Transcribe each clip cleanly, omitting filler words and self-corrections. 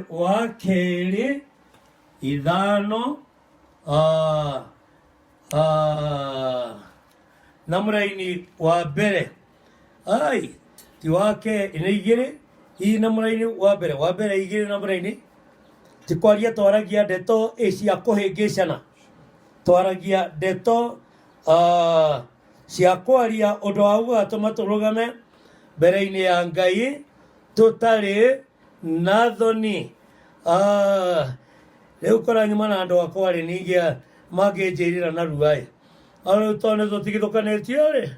wa keri ithano na muraini wa mbere ai ti wake ine igiri i na muraini wa mbere igiri na muraini ti kwaria twaragia ndeto cia kuhingicana twaragia ndeto cia kwaria undu wa gugatuma turugame mbere-ini ya Ngai tutari na thoni. Riu koranyuma na andu akwa ri ningia manginjirira na ruai aru tone tutigithukanitie ri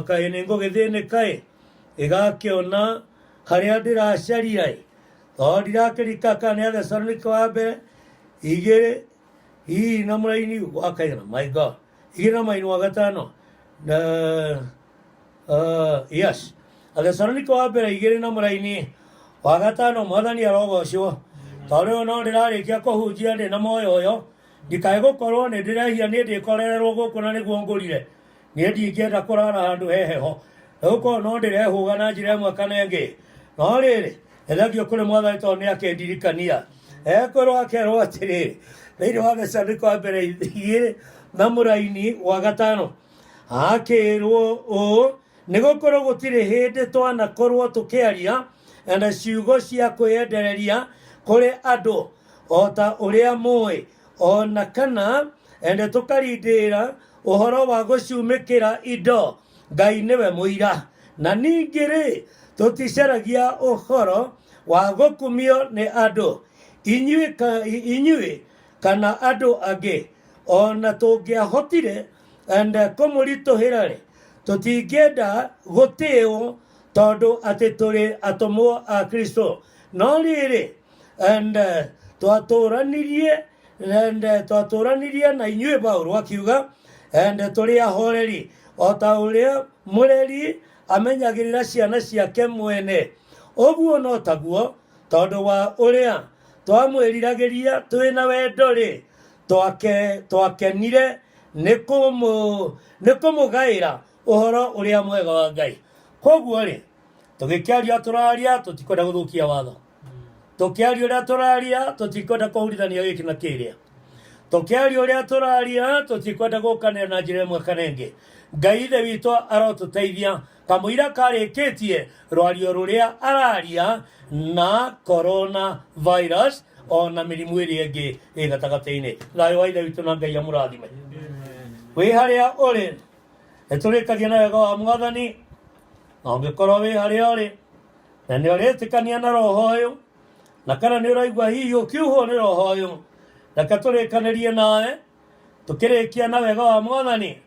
kai ni ngugithini kai igakiona haria ndiracaria to ndirakirika kana Thessalonica wa mbere igiri hii na muraini wa kaina my God igiri na maini wa gatano yes Thessalonica wa mbere igiri na muraini wa gatano mwathani arogocwo toriu no ndirarikia kuhunjia ndi na moyo uyo ndikae gukorwo ni ndirehia ni ndikorererwo guku na niguo ngurire ni ndingienda kurara handu heheho guko no ndirehuga na njira imwe kana ingi no riri ethagio kuri mwathani tondu ni akendirikania ekorwo akerwo atiri thiini wa Thessalonica wa mbere igiri na muraini wa gatano akirwo uu ni gukorwo gutiri hindi twanakorwo tukiaria na ciugo cia kwiendereria kuri andu ota uria mui ona kana ende tukarindira uhoro wa gucumikira indo Ngai niwe muira na ningiri tuticaragia uhoro wa gukumio ni andu inyui kana andu angi ona tungiahotire ende kumurituhira ri tutingienda gutiiwo tondu ati turi atumwo a Kristo no riri twaturanirie na inyui Paulo akiuga turi ahoreri ota uria mureri amenyagirira ciana ciake mwene uguo no taguo tondu wa uria twamwiriragiria twina wendo ri twakenire ni kumugaira uhoro uria mwega wa Ngai koguo ri tugikiaria turaria tutikwenda guthukia watho tukiaria uria turaria tutikwenda kuhurithania giki na kiria tukiaria uria turaria tutikwenda gukanira na njira imwe kana ingi Ngai ithe witu arotuteithia kamwira karikitie rwario ruria araria na corona virus ona mirimu iria ingi gatagati-ini thayo wa ithe witu na Ngai amurathime wi haria uri niturikagia na wega wa mwathani na ungikorwo wi haria uri na ni uritikania na roho uyu na kana ni uraigua hihi ukiuhwo ni roho uyu reke turikanirie nawe tukirikia na wega wa mwathani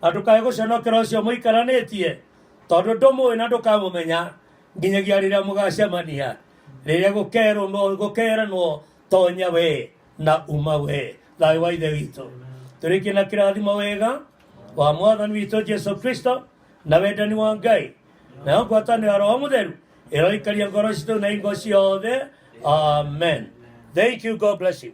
na ndukae guconokera ucio muikaranitie tondu ndumui na ndukamumenya nginyagia riria mugacemania riria gukeranwo tonya we na uma we thayo wa ithe witu turikie na kirathimo wega wa mwathani witu Jesu Kristo na wendani wa Ngai na ngwatanio ya Roho Mutheru iroikaria ngoro citu na ingo ciothe amen. Thank you. God bless you.